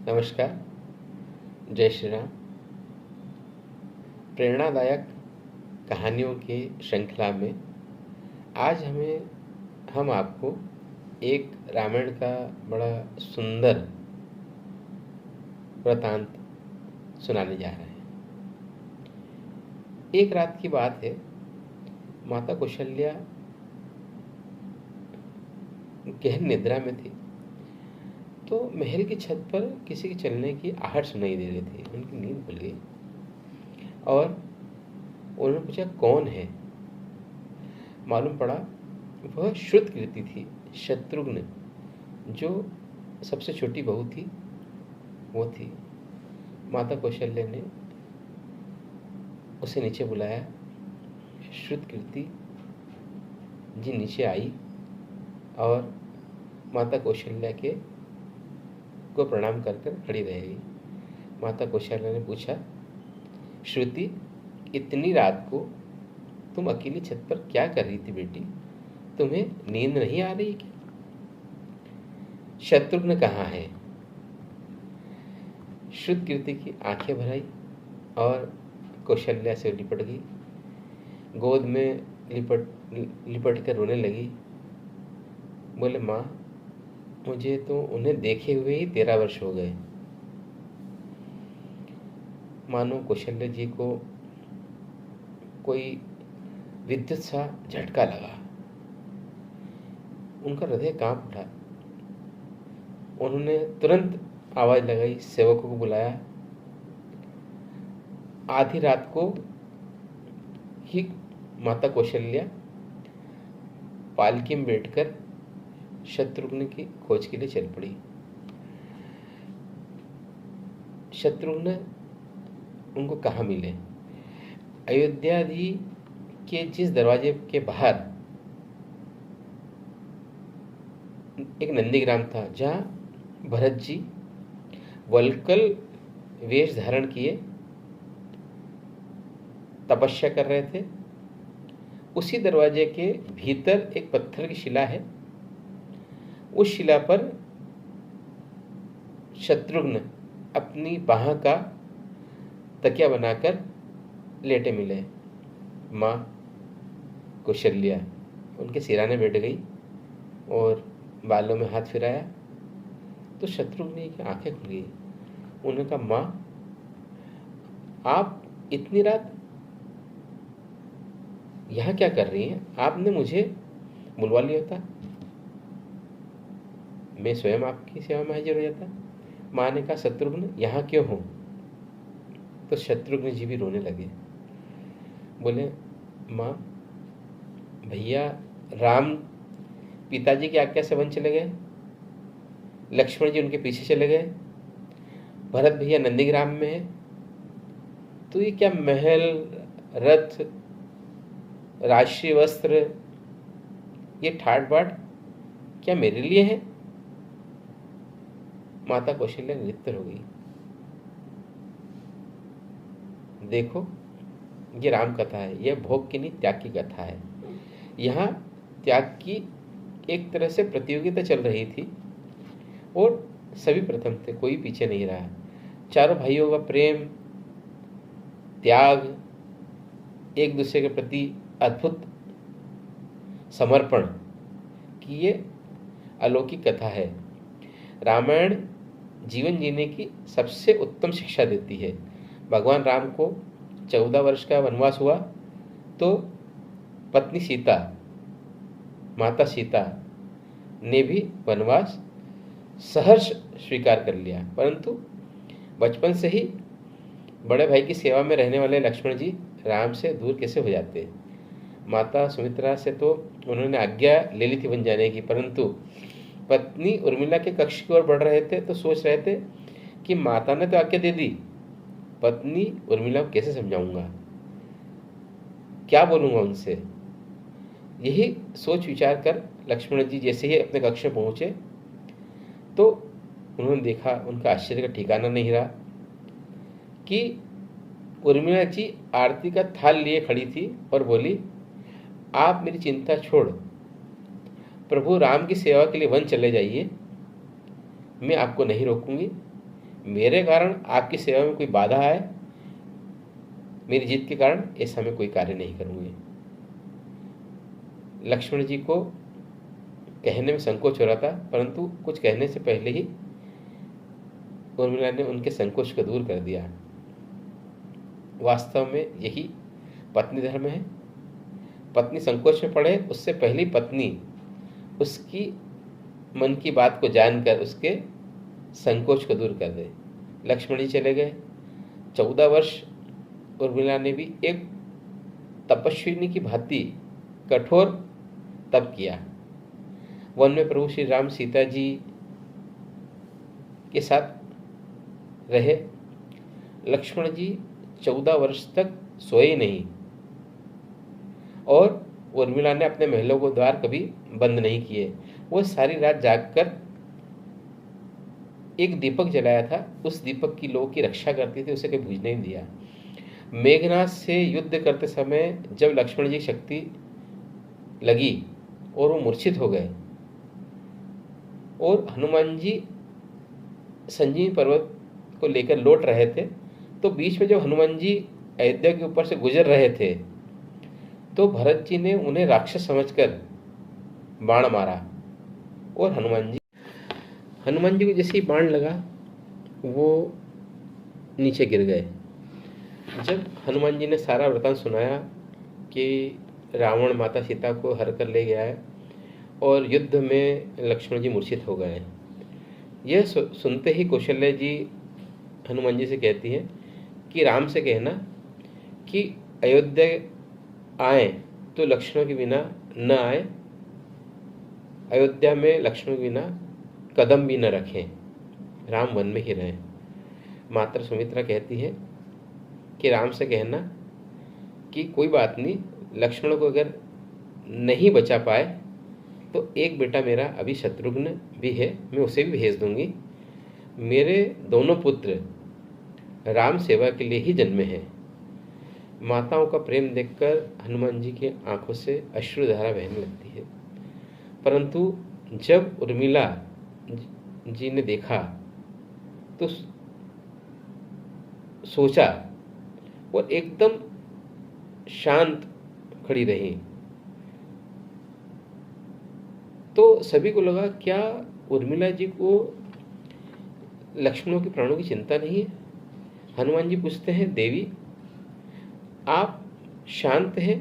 नमस्कार। जय श्री राम। प्रेरणादायक कहानियों की श्रृंखला में आज हम आपको एक रामायण का बड़ा सुंदर वृतांत सुनाने जा रहे हैं। एक रात की बात है। माता कौशल्या गहन निद्रा में थी, तो महल की छत पर किसी के चलने की आहट सुनाई दे रही थी। उनकी नींद खुल गई और उन्होंने पूछा, कौन है? मालूम पड़ा वह श्रुतकीर्ति थी, शत्रुघ्न, जो सबसे छोटी बहू थी वो थी। माता कौशल्या ने उसे नीचे बुलाया। श्रुतकीर्ति जी नीचे आई और माता कौशल्या के को प्रणाम कर कर खड़ी रह गई। माता कौशल्या ने पूछा, श्रुति, इतनी रात को तुम अकेली छत पर क्या कर रही थी बेटी? तुम्हें नींद नहीं आ रही क्या? शत्रुघ्न कहाँ है? श्रुतकीर्ति की आंखें भर आई और कौशल्या से लिपट गई, गोद में लिपट कर रोने लगी। बोले, माँ, मुझे तो उन्हें देखे हुए ही 13 वर्ष हो गए। मानो कौशल्या जी को कोई विद्युत सा झटका लगा। उनका हृदय कांप उठा। उन्होंने तुरंत आवाज लगाई, सेवकों को बुलाया। आधी रात को ही माता कौशल्या पालकी में बैठकर शत्रुघ्न की खोज के लिए चल पड़ी। शत्रुघ्न उनको कहाँ मिले? अयोध्या जी के जिस दरवाजे के बाहर एक नंदीग्राम था, जहाँ भरत जी वल्कल वेश धारण किए तपस्या कर रहे थे, उसी दरवाजे के भीतर एक पत्थर की शिला है। उस शिला पर शत्रुघ्न अपनी बाह का तकिया बनाकर लेटे मिले। माँ कौशल्या उनके सिराने बैठ गई और बालों में हाथ फिराया तो शत्रुघ्न की आंखें खुल गई। उन्होंने कहा, माँ, आप इतनी रात यहाँ क्या कर रही हैं? आपने मुझे बुलवा लिया था, मैं स्वयं आपकी सेवा में हाजिर हो जाता। माँ ने कहा, शत्रुघ्न यहाँ क्यों हो? तो शत्रुघ्न जी भी रोने लगे। बोले, माँ, भैया राम पिताजी की आज्ञा से वन चले गए, लक्ष्मण जी उनके पीछे चले गए, भरत भैया नंदीग्राम में है, तो ये क्या महल, रथ, राष्ट्रीय वस्त्र, ये ठाट बाट क्या मेरे लिए है? माता कौशल्या नृत्य हो गई। देखो, ये राम कथा है, यह भोग की नहीं त्याग की कथा है। यहाँ त्याग की एक तरह से प्रतियोगिता चल रही थी और सभी प्रथम थे, कोई पीछे नहीं रहा। चारों भाइयों का प्रेम, त्याग, एक दूसरे के प्रति अद्भुत समर्पण की ये अलौकिक कथा है। रामायण जीवन जीने की सबसे उत्तम शिक्षा देती है। भगवान राम को 14 वर्ष का वनवास हुआ तो पत्नी सीता, माता सीता ने भी वनवास सहर्ष स्वीकार कर लिया, परंतु बचपन से ही बड़े भाई की सेवा में रहने वाले लक्ष्मण जी राम से दूर कैसे हो जाते? माता सुमित्रा से तो उन्होंने आज्ञा ले ली थी वन जाने की, परंतु पत्नी उर्मिला के कक्ष की ओर बढ़ रहे थे तो सोच रहे थे कि माता ने तो आज्ञा दे दी, पत्नी उर्मिला को कैसे समझाऊंगा, क्या बोलूंगा उनसे? यही सोच विचार कर लक्ष्मण जी जैसे ही अपने कक्ष में पहुंचे तो उन्होंने देखा, उनका आश्चर्य का ठिकाना नहीं रहा कि उर्मिला जी आरती का थाल लिए खड़ी थी और बोली, आप मेरी चिंता छोड़ प्रभु राम की सेवा के लिए वन चले जाइए, मैं आपको नहीं रोकूंगी। मेरे कारण आपकी सेवा में कोई बाधा आए, मेरी जीत के कारण, ऐसा मैं कोई कार्य नहीं करूँगी। लक्ष्मण जी को कहने में संकोच हो रहा था, परंतु कुछ कहने से पहले ही उर्मिला ने उनके संकोच को दूर कर दिया। वास्तव में यही पत्नी धर्म है। पत्नी संकोच में पड़े उससे पहली पत्नी उसकी मन की बात को जानकर उसके संकोच को दूर कर दे। लक्ष्मण जी चले गए। 14 वर्ष उर्मिला ने भी एक तपस्विनी की भांति कठोर तप किया। वन में प्रभु श्री राम सीता जी के साथ रहे। लक्ष्मण जी 14 वर्ष तक सोए नहीं और उर्मिला ने अपने महलों को द्वार कभी बंद नहीं किए। वो सारी रात जागकर एक दीपक जलाया था, उस दीपक की लोगों की रक्षा करती थी, उसे कभी बुझने नहीं दिया। मेघनाथ से युद्ध करते समय जब लक्ष्मण जी शक्ति लगी और वो मूर्छित हो गए और हनुमान जी संजीवनी पर्वत को लेकर लौट रहे थे, तो बीच में जब हनुमान जी अयोध्या के ऊपर से गुजर रहे थे तो भरत जी ने उन्हें राक्षस समझकर बाण मारा और हनुमान जी को जैसे ही बाण लगा वो नीचे गिर गए। जब हनुमान जी ने सारा वृतांत सुनाया कि रावण माता सीता को हर कर ले गया है और युद्ध में लक्ष्मण जी मूर्छित हो गए, यह सुनते ही कौशल्या जी हनुमान जी से कहती है कि राम से कहना कि अयोध्या आए तो लक्ष्मण के बिना न आए, अयोध्या में लक्ष्मण के बिना कदम भी न रखें, राम वन में ही रहें। माता सुमित्रा कहती है कि राम से कहना कि कोई बात नहीं, लक्ष्मण को अगर नहीं बचा पाए तो एक बेटा मेरा अभी शत्रुघ्न भी है, मैं उसे भी भेज दूंगी। मेरे दोनों पुत्र राम सेवा के लिए ही जन्मे हैं। माताओं का प्रेम देखकर हनुमान जी की आंखों से अश्रुधारा बहने लगती है। परंतु जब उर्मिला जी ने देखा तो सोचा और एकदम शांत खड़ी रही। तो सभी को लगा क्या उर्मिला जी को लक्ष्मणों के प्राणों की चिंता नहीं है। हनुमान जी पूछते हैं, देवी आप शांत हैं,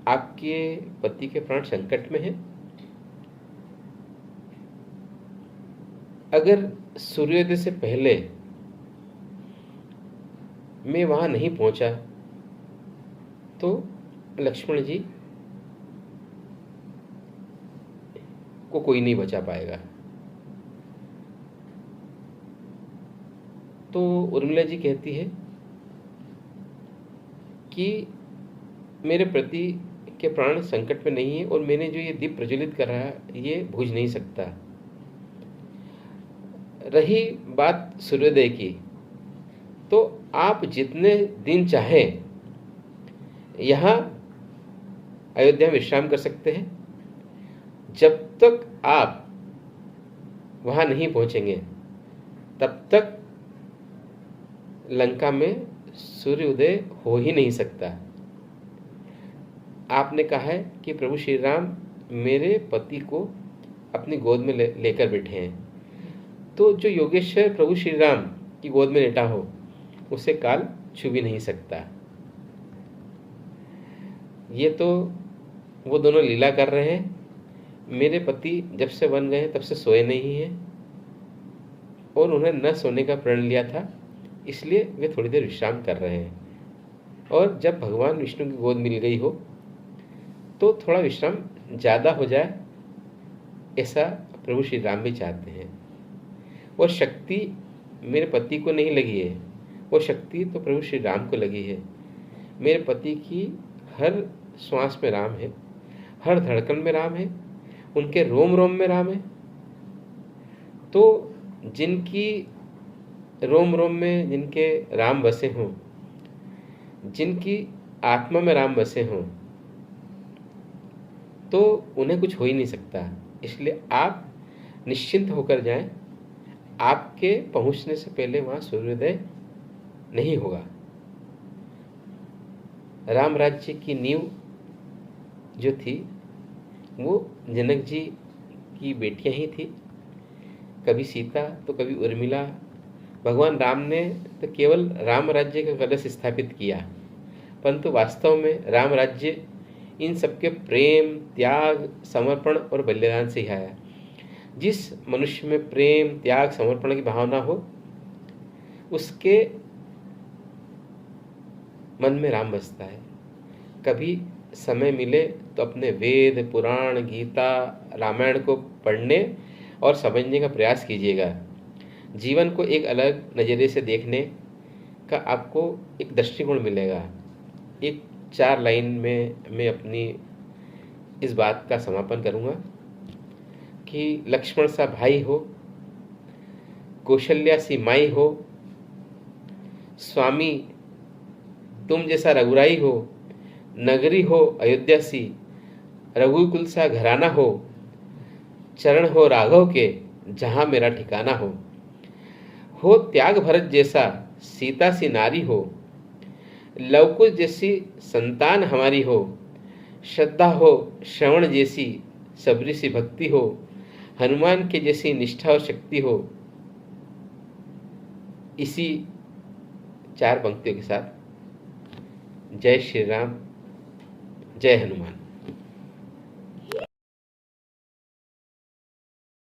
आपके पति के प्राण संकट में हैं, अगर सूर्योदय से पहले मैं वहां नहीं पहुंचा तो लक्ष्मण जी को कोई नहीं बचा पाएगा। तो उर्मिला जी कहती है कि मेरे पति के प्राण संकट में नहीं है और मैंने जो ये दीप प्रज्वलित कर रहा है ये बुझ नहीं सकता। रही बात सूर्योदय की, तो आप जितने दिन चाहें यहाँ अयोध्या में विश्राम कर सकते हैं। जब तक आप वहाँ नहीं पहुँचेंगे तब तक लंका में सूर्योदय हो ही नहीं सकता। आपने कहा है कि प्रभु श्री राम मेरे पति को अपनी गोद में लेकर बैठे हैं, तो जो योगेश्वर प्रभु श्री राम की गोद में लेटा हो उसे काल छू भी नहीं सकता। ये तो वो दोनों लीला कर रहे हैं। मेरे पति जब से वन गए तब से सोए नहीं हैं और उन्हें न सोने का प्रण लिया था, इसलिए वे थोड़ी देर विश्राम कर रहे हैं। और जब भगवान विष्णु की गोद मिल गई हो तो थोड़ा विश्राम ज़्यादा हो जाए, ऐसा प्रभु श्री राम भी चाहते हैं। वो शक्ति मेरे पति को नहीं लगी है, वो शक्ति तो प्रभु श्री राम को लगी है। मेरे पति की हर श्वास में राम है, हर धड़कन में राम है, उनके रोम रोम में राम है। तो जिनकी रोम रोम में जिनके राम बसे हों, जिनकी आत्मा में राम बसे हों, तो उन्हें कुछ हो ही नहीं सकता। इसलिए आप निश्चिंत होकर जाएं, आपके पहुंचने से पहले वहां सूर्योदय नहीं होगा। राम राज्य की नींव जो थी वो जनक जी की बेटियां ही थी, कभी सीता तो कभी उर्मिला। भगवान राम ने तो केवल राम राज्य का कलश स्थापित किया, परंतु वास्तव में राम राज्य इन सबके प्रेम, त्याग, समर्पण और बलिदान से ही आया। जिस मनुष्य में प्रेम, त्याग, समर्पण की भावना हो, उसके मन में राम बसता है। कभी समय मिले तो अपने वेद, पुराण, गीता, रामायण को पढ़ने और समझने का प्रयास कीजिएगा। जीवन को एक अलग नज़रिए से देखने का आपको एक दृष्टिकोण मिलेगा। एक 4 लाइन में मैं अपनी इस बात का समापन करूँगा कि लक्ष्मण सा भाई हो, कौशल्या सी माई हो, स्वामी तुम जैसा रघुराई हो, नगरी हो अयोध्या सी, रघुकुल सा घराना चरण हो राघव के, जहां मेरा ठिकाना हो त्याग भरत जैसा, सीता सी नारी हो, लवकुश जैसी संतान हमारी हो, श्रद्धा हो श्रवण जैसी, सबरी सी भक्ति हो, हनुमान के जैसी निष्ठा और शक्ति हो। इसी 4 पंक्तियों के साथ जय श्री राम, जय हनुमान।